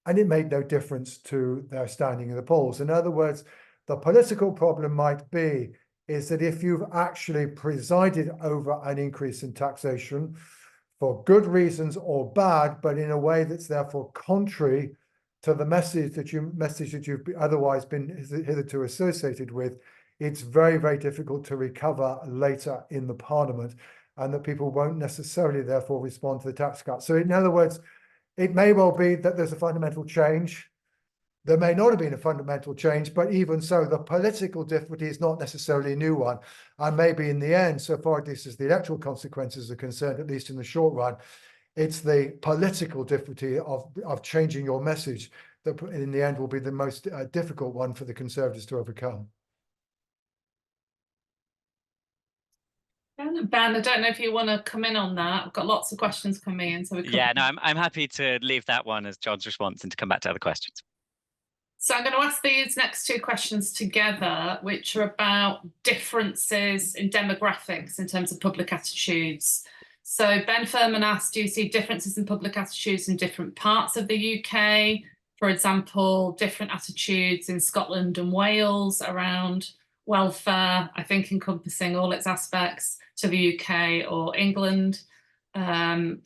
and it made no difference to their standing in the polls. In other words, the political problem might be is that if you've actually presided over an increase in taxation for good reasons or bad, but in a way that's therefore contrary to the message that you've otherwise been hitherto associated with, it's very, very difficult to recover later in the Parliament, and that people won't necessarily therefore respond to the tax cut. So in other words, it may well be that there's a fundamental change. There may not have been a fundamental change, but even so, the political difficulty is not necessarily a new one. And maybe in the end, so far at least as the electoral consequences are concerned, at least in the short run, it's the political difficulty of changing your message that in the end will be the most difficult one for the Conservatives to overcome. Ben, I don't know if you want to come in on that. I've got lots of questions coming in, so we Yeah, no, I'm happy to leave that one as John's response and to come back to other questions. So I'm going to ask these next two questions together, which are about differences in demographics in terms of public attitudes. So Ben Furman asked, do you see differences in public attitudes in different parts of the UK? For example, different attitudes in Scotland and Wales around welfare, I think encompassing all its aspects, to the UK or England. And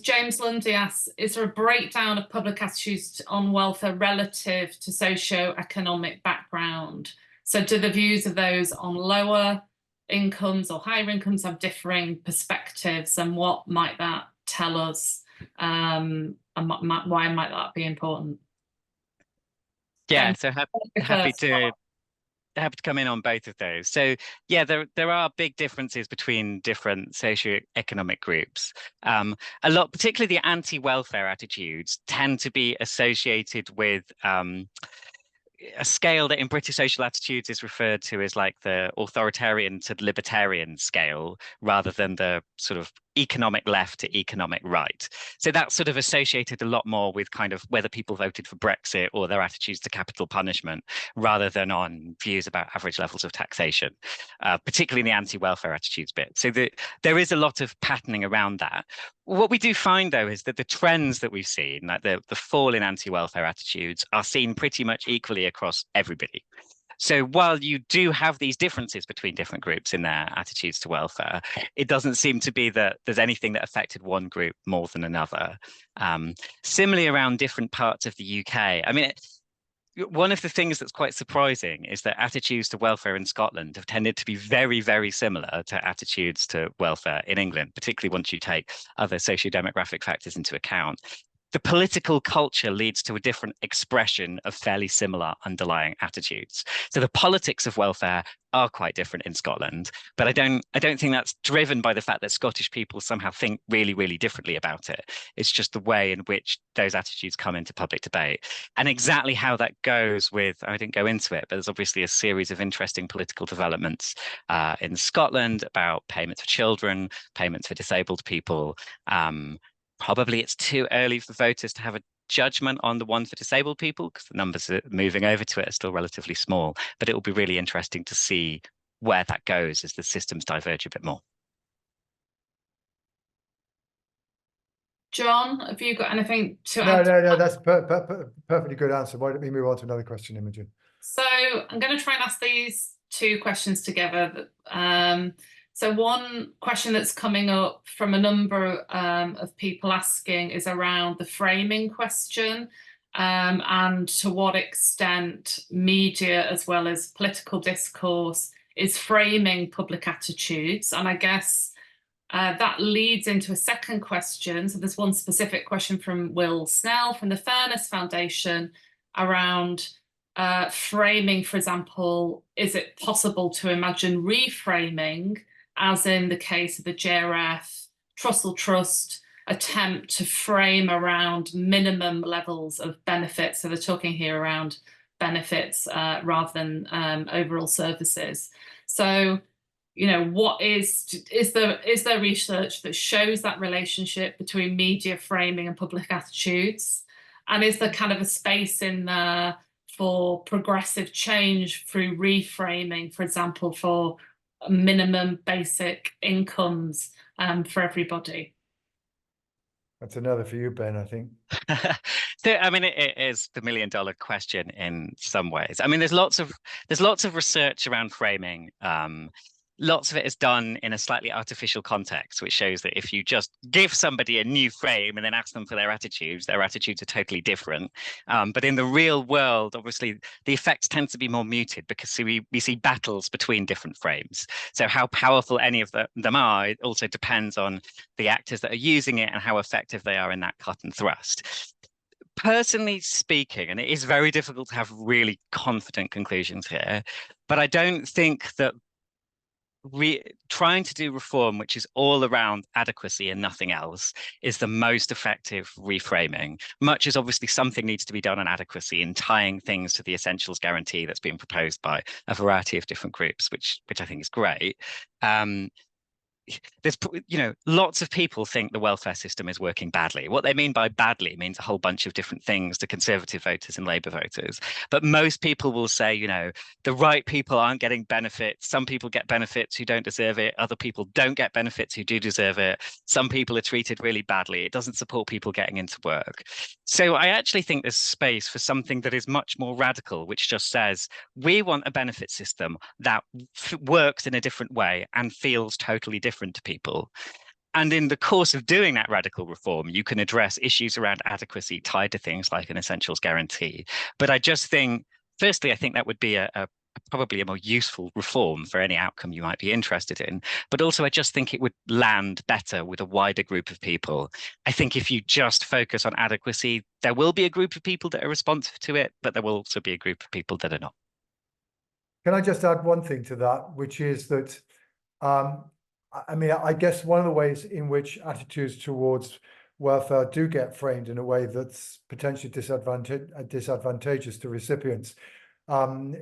James Lundy asks, is there a breakdown of public attitudes on welfare relative to socio-economic background? So do the views of those on lower incomes or higher incomes have differing perspectives, and what might that tell us? And why might that be important? Yeah, so happy to come in on both of those. So yeah, there are big differences between different socioeconomic groups. A lot, particularly the anti-welfare attitudes, tend to be associated with a scale that in British social attitudes is referred to as like the authoritarian to libertarian scale, rather than the sort of economic left to economic right. So that's sort of associated a lot more with kind of whether people voted for Brexit or their attitudes to capital punishment, rather than on views about average levels of taxation, particularly in the anti-welfare attitudes bit. So there is a lot of patterning around that. What we do find, though, is that the trends that we've seen, like the fall in anti-welfare attitudes, are seen pretty much equally across everybody. So while you do have these differences between different groups in their attitudes to welfare, it doesn't seem to be that there's anything that affected one group more than another. Similarly, around different parts of the UK, I mean, one of the things that's quite surprising is that attitudes to welfare in Scotland have tended to be very, very similar to attitudes to welfare in England, particularly once you take other socio-demographic factors into account. The political culture leads to a different expression of fairly similar underlying attitudes. So the politics of welfare are quite different in Scotland, but I don't think that's driven by the fact that Scottish people somehow think really, really differently about it. It's just the way in which those attitudes come into public debate. And exactly how that goes with, I didn't go into it, but there's obviously a series of interesting political developments in Scotland about payments for children, payments for disabled people. Probably it's too early for voters to have a judgment on the one for disabled people, because the numbers are moving over to it are still relatively small, but it will be really interesting to see where that goes as the systems diverge a bit more. John, have you got anything to add? No, that's perfectly good answer. Why don't we move on to another question, Imogen? So I'm going to try and ask these two questions together. So one question that's coming up from a number of people asking is around the framing question, and to what extent media as well as political discourse is framing public attitudes. And I guess that leads into a second question. So there's one specific question from Will Snell from the Fairness Foundation around framing, for example, is it possible to imagine reframing, as in the case of the JRF Trussell Trust attempt to frame around minimum levels of benefits? So they're talking here around benefits rather than overall services. So, you know, what is there research that shows that relationship between media framing and public attitudes? And is there kind of a space in there for progressive change through reframing, for example, for minimum basic incomes for everybody? That's another for you, Ben, I think. So, I mean, it is the million-dollar question in some ways. I mean, there's lots of research around framing. Lots of it is done in a slightly artificial context, which shows that if you just give somebody a new frame and then ask them for their attitudes are totally different. But in the real world, obviously, the effects tend to be more muted because we see battles between different frames. So how powerful any of them are, it also depends on the actors that are using it and how effective they are in that cut and thrust. Personally speaking, and it is very difficult to have really confident conclusions here, but I don't think that trying to do reform which is all around adequacy and nothing else is the most effective reframing, much as obviously something needs to be done on adequacy and tying things to the essentials guarantee that's being proposed by a variety of different groups, which I think is great. There's, you know, lots of people think the welfare system is working badly. What they mean by badly means a whole bunch of different things to Conservative voters and Labour voters. But most people will say, you know, the right people aren't getting benefits. Some people get benefits who don't deserve it. Other people don't get benefits who do deserve it. Some people are treated really badly. It doesn't support people getting into work. So I actually think there's space for something that is much more radical, which just says, we want a benefit system that works in a different way and feels totally different to people. And in the course of doing that radical reform, you can address issues around adequacy tied to things like an essentials guarantee. But I just think, firstly, I think that would be probably a more useful reform for any outcome you might be interested in. But also, I just think it would land better with a wider group of people. I think if you just focus on adequacy, there will be a group of people that are responsive to it, but there will also be a group of people that are not. Can I just add one thing to that, which is that I mean, I guess one of the ways in which attitudes towards welfare do get framed in a way that's potentially disadvantageous to recipients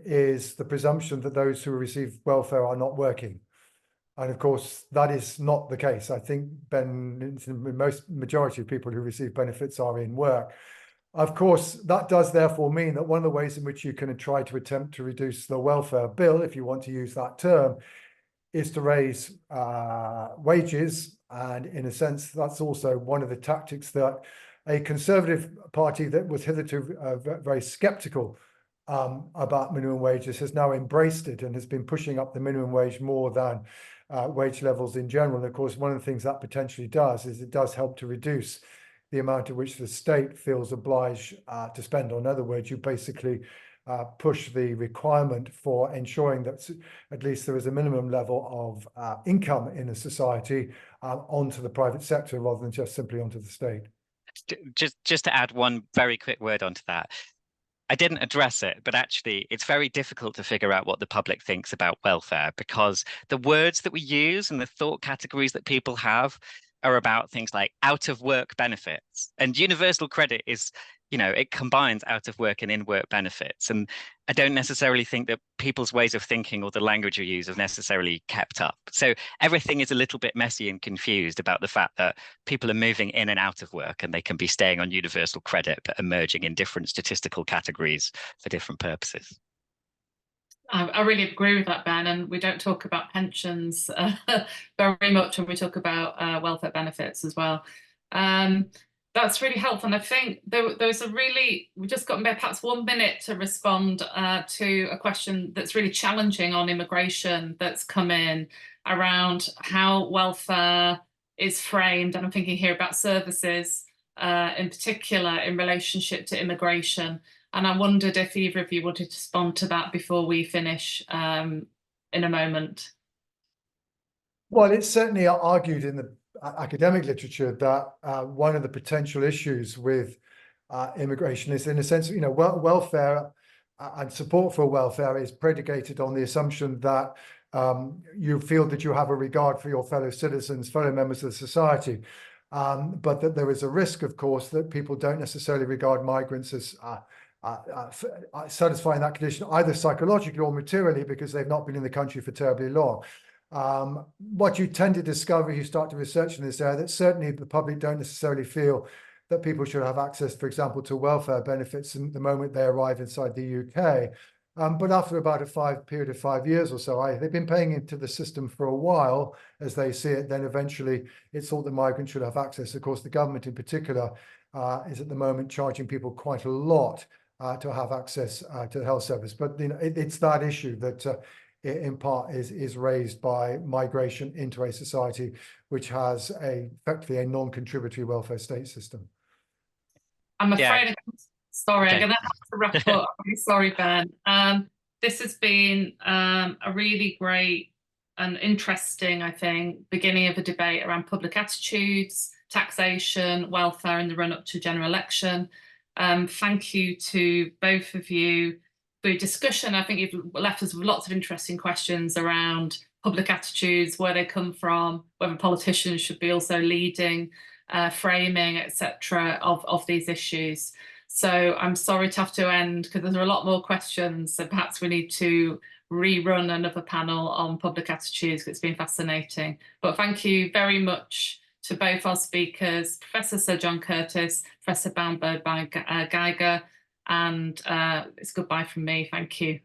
is the presumption that those who receive welfare are not working. And of course, that is not the case. I think, Ben, the majority of people who receive benefits are in work. Of course, that does therefore mean that one of the ways in which you can try to attempt to reduce the welfare bill, if you want to use that term, is to raise wages. And in a sense, that's also one of the tactics that a Conservative Party that was hitherto very sceptical about minimum wages has now embraced it and has been pushing up the minimum wage more than wage levels in general. And of course, one of the things that potentially does is it does help to reduce the amount at which the state feels obliged to spend. In other words, you basically push the requirement for ensuring that at least there is a minimum level of income in a society onto the private sector rather than just simply onto the state. Just to add one very quick word onto that. I didn't address it, but actually it's very difficult to figure out what the public thinks about welfare because the words that we use and the thought categories that people have are about things like out of work benefits, and universal credit is, you know, it combines out of work and in work benefits. And I don't necessarily think that people's ways of thinking or the language we use have necessarily kept up. So everything is a little bit messy and confused about the fact that people are moving in and out of work and they can be staying on universal credit, but emerging in different statistical categories for different purposes. I really agree with that, Ben, and we don't talk about pensions very much when we talk about welfare benefits as well. That's really helpful, and I think there's we've just got perhaps 1 minute to respond to a question that's really challenging on immigration that's come in around how welfare is framed, and I'm thinking here about services in particular in relationship to immigration. And I wondered if either of you wanted to respond to that before we finish in a moment. Well, it's certainly argued in the academic literature that one of the potential issues with immigration is, in a sense, you know, welfare and support for welfare is predicated on the assumption that you feel that you have a regard for your fellow citizens, fellow members of the society, but that there is a risk, of course, that people don't necessarily regard migrants as satisfying that condition, either psychologically or materially, because they've not been in the country for terribly long. What you tend to discover, you start to research in this area, that certainly the public don't necessarily feel that people should have access, for example, to welfare benefits in the moment they arrive inside the UK. But after about a period of 5 years or so, they've been paying into the system for a while, as they see it. Then eventually it's thought the migrants should have access. Of course, the government in particular is at the moment charging people quite a lot to have access to the health service. But you know, it's that issue that in part is raised by migration into a society which has effectively a non-contributory welfare state system. I'm afraid, sorry, okay. I'm going to have to wrap up. I'm really sorry, Ben. This has been a really great and interesting, I think, beginning of a debate around public attitudes, taxation, welfare in the run-up to general election. Thank you to both of you for your discussion. I think you've left us with lots of interesting questions around public attitudes, where they come from, whether politicians should be also leading, framing, etc., of these issues. So I'm sorry to have to end, because there are a lot more questions, so perhaps we need to rerun another panel on public attitudes, because it's been fascinating. But thank you very much to both our speakers, Professor Sir John Curtice, Professor Baumberg by Geiger, and it's goodbye from me. Thank you.